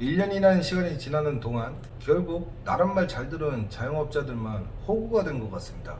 1년이라는 시간이 지나는 동안 결국 나란 말 잘 들은 자영업자들만 호구가 된 것 같습니다.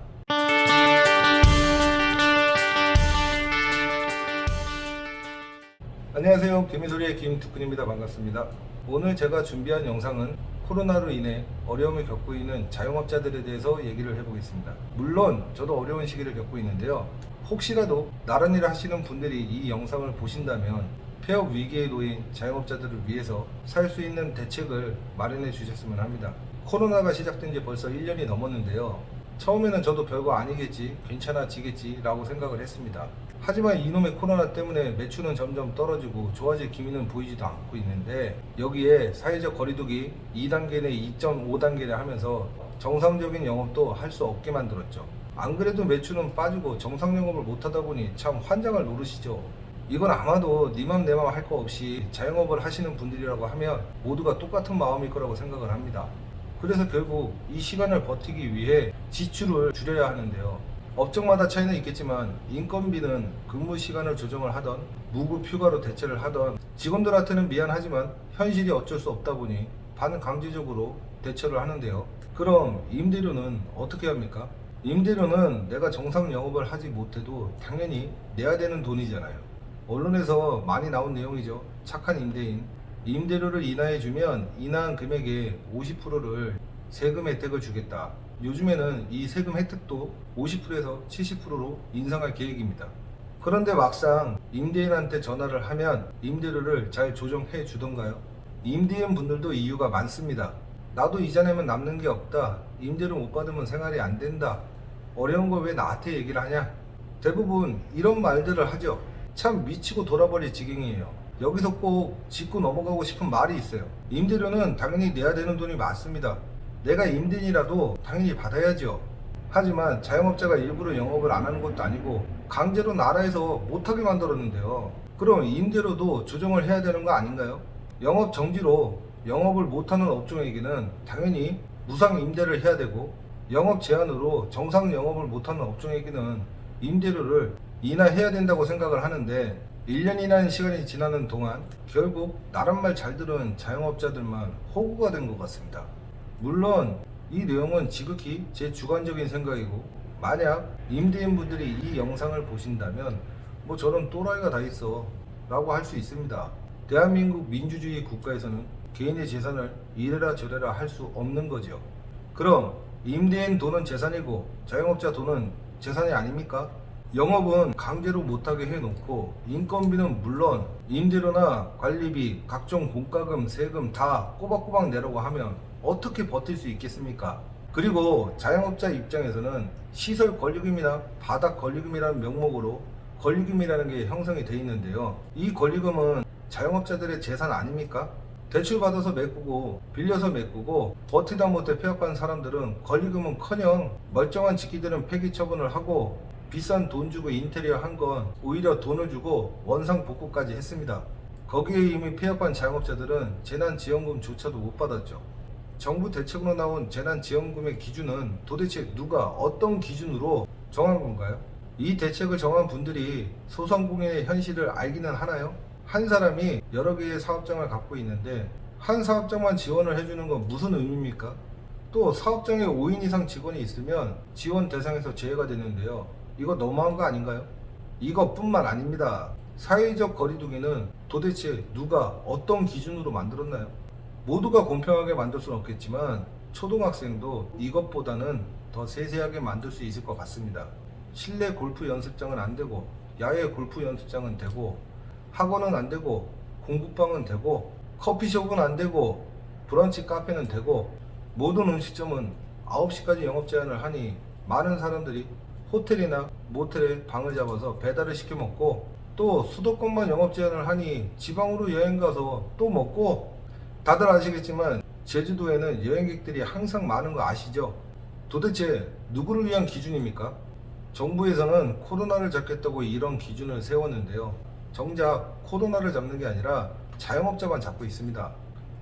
안녕하세요. 개미소리의 김두근입니다. 반갑습니다. 오늘 제가 준비한 영상은 코로나로 인해 어려움을 겪고 있는 자영업자들에 대해서 얘기를 해보겠습니다. 물론 저도 어려운 시기를 겪고 있는데요. 혹시라도 나란 일을 하시는 분들이 이 영상을 보신다면 폐업 위기에 놓인 자영업자들을 위해서 살 수 있는 대책을 마련해 주셨으면 합니다. 코로나가 시작된 지 벌써 1년이 넘었는데요. 처음에는 저도 별거 아니겠지, 괜찮아지겠지 라고 생각을 했습니다. 하지만 이놈의 코로나 때문에 매출은 점점 떨어지고 좋아질 기미는 보이지도 않고 있는데, 여기에 사회적 거리두기 2단계 내 2.5단계를 하면서 정상적인 영업도 할 수 없게 만들었죠. 안 그래도 매출은 빠지고 정상 영업을 못하다 보니 참 환장을 노르시죠. 이건 아마도 니맘 내맘 할 거 없이 자영업을 하시는 분들이라고 하면 모두가 똑같은 마음일 거라고 생각을 합니다. 그래서 결국 이 시간을 버티기 위해 지출을 줄여야 하는데요. 업종마다 차이는 있겠지만 인건비는 근무 시간을 조정을 하던, 무급 휴가로 대체를 하던, 직원들한테는 미안하지만 현실이 어쩔 수 없다 보니 반강제적으로 대처를 하는데요. 그럼 임대료는 어떻게 합니까? 임대료는 내가 정상 영업을 하지 못해도 당연히 내야 되는 돈이잖아요. 언론에서 많이 나온 내용이죠. 착한 임대인. 임대료를 인하해주면 인하한 금액의 50%를 세금 혜택을 주겠다. 요즘에는 이 세금 혜택도 50%에서 70%로 인상할 계획입니다. 그런데 막상 임대인한테 전화를 하면 임대료를 잘 조정해 주던가요? 임대인 분들도 이유가 많습니다. 나도 이자 내면 남는 게 없다. 임대료 못 받으면 생활이 안 된다. 어려운 걸 왜 나한테 얘기를 하냐? 대부분 이런 말들을 하죠. 참 미치고 돌아버릴 지경이에요. 여기서 꼭 짚고 넘어가고 싶은 말이 있어요. 임대료는 당연히 내야 되는 돈이 맞습니다. 내가 임대인이라도 당연히 받아야죠. 하지만 자영업자가 일부러 영업을 안 하는 것도 아니고 강제로 나라에서 못하게 만들었는데요. 그럼 임대료도 조정을 해야 되는 거 아닌가요? 영업 정지로 영업을 못하는 업종에게는 당연히 무상 임대를 해야 되고, 영업 제한으로 정상 영업을 못하는 업종에게는 임대료를 인하해야 된다고 생각을 하는데, 1년이라는 시간이 지나는 동안 결국 나란 말 잘 들은 자영업자들만 호구가 된 것 같습니다. 물론 이 내용은 지극히 제 주관적인 생각이고, 만약 임대인분들이 이 영상을 보신다면 뭐 저런 또라이가 다 있어 라고 할 수 있습니다. 대한민국 민주주의 국가에서는 개인의 재산을 이래라 저래라 할 수 없는 거죠. 그럼 임대인 돈은 재산이고 자영업자 돈은 재산이 아닙니까? 영업은 강제로 못하게 해놓고 인건비는 물론 임대료나 관리비, 각종 공과금, 세금 다 꼬박꼬박 내라고 하면 어떻게 버틸 수 있겠습니까? 그리고 자영업자 입장에서는 시설 권리금이나 바닥 권리금이라는 명목으로 권리금이라는 게 형성이 돼 있는데요. 이 권리금은 자영업자들의 재산 아닙니까? 대출 받아서 메꾸고 빌려서 메꾸고 버티다 못해 폐업한 사람들은 권리금은커녕 멀쩡한 직기들은 폐기 처분을 하고, 비싼 돈 주고 인테리어 한 건 오히려 돈을 주고 원상 복구까지 했습니다. 거기에 이미 폐업한 자영업자들은 재난지원금조차도 못 받았죠. 정부 대책으로 나온 재난지원금의 기준은 도대체 누가 어떤 기준으로 정한 건가요? 이 대책을 정한 분들이 소상공인의 현실을 알기는 하나요? 한 사람이 여러 개의 사업장을 갖고 있는데 한 사업장만 지원을 해주는 건 무슨 의미입니까? 또 사업장에 5인 이상 직원이 있으면 지원 대상에서 제외가 되는데요. 이거 너무한 거 아닌가요? 이것뿐만 아닙니다. 사회적 거리두기는 도대체 누가 어떤 기준으로 만들었나요? 모두가 공평하게 만들 수는 없겠지만 초등학생도 이것보다는 더 세세하게 만들 수 있을 것 같습니다. 실내 골프 연습장은 안 되고 야외 골프 연습장은 되고, 학원은 안 되고 공부방은 되고, 커피숍은 안 되고 브런치 카페는 되고, 모든 음식점은 9시까지 영업 제한을 하니 많은 사람들이 호텔이나 모텔에 방을 잡아서 배달을 시켜 먹고, 또 수도권만 영업 제한을 하니 지방으로 여행 가서 또 먹고, 다들 아시겠지만 제주도에는 여행객들이 항상 많은 거 아시죠? 도대체 누구를 위한 기준입니까? 정부에서는 코로나를 잡겠다고 이런 기준을 세웠는데요. 정작 코로나를 잡는 게 아니라 자영업자만 잡고 있습니다.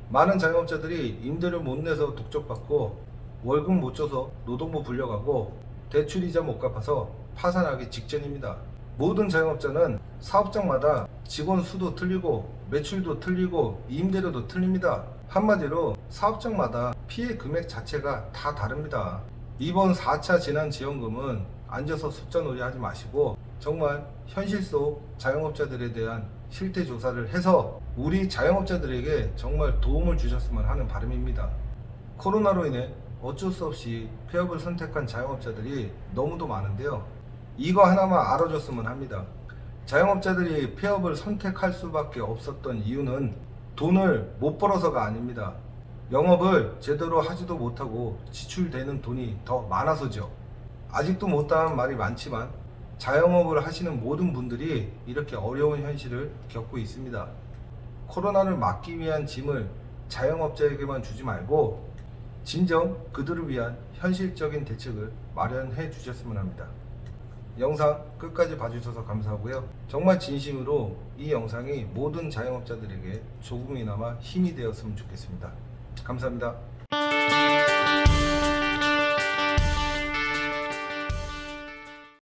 많은 자영업자들이 임대료 못 내서 독촉받고, 월급 못 줘서 노동부 불려가고, 대출이자 못 갚아서 파산하기 직전입니다. 모든 자영업자는 사업장마다 직원 수도 틀리고 매출도 틀리고 임대료도 틀립니다. 한마디로 사업장마다 피해 금액 자체가 다 다릅니다. 이번 4차 재난지원금은 앉아서 숫자놀이 하지 마시고 정말 현실 속 자영업자들에 대한 실태 조사를 해서 우리 자영업자들에게 정말 도움을 주셨으면 하는 바람입니다. 코로나로 인해 어쩔 수 없이 폐업을 선택한 자영업자들이 너무도 많은데요. 이거 하나만 알아줬으면 합니다. 자영업자들이 폐업을 선택할 수밖에 없었던 이유는 돈을 못 벌어서가 아닙니다. 영업을 제대로 하지도 못하고 지출되는 돈이 더 많아서죠. 아직도 못다한 말이 많지만 자영업을 하시는 모든 분들이 이렇게 어려운 현실을 겪고 있습니다. 코로나를 막기 위한 짐을 자영업자에게만 주지 말고 진정 그들을 위한 현실적인 대책을 마련해 주셨으면 합니다. 영상 끝까지 봐주셔서 감사하고요. 정말 진심으로 이 영상이 모든 자영업자들에게 조금이나마 힘이 되었으면 좋겠습니다. 감사합니다.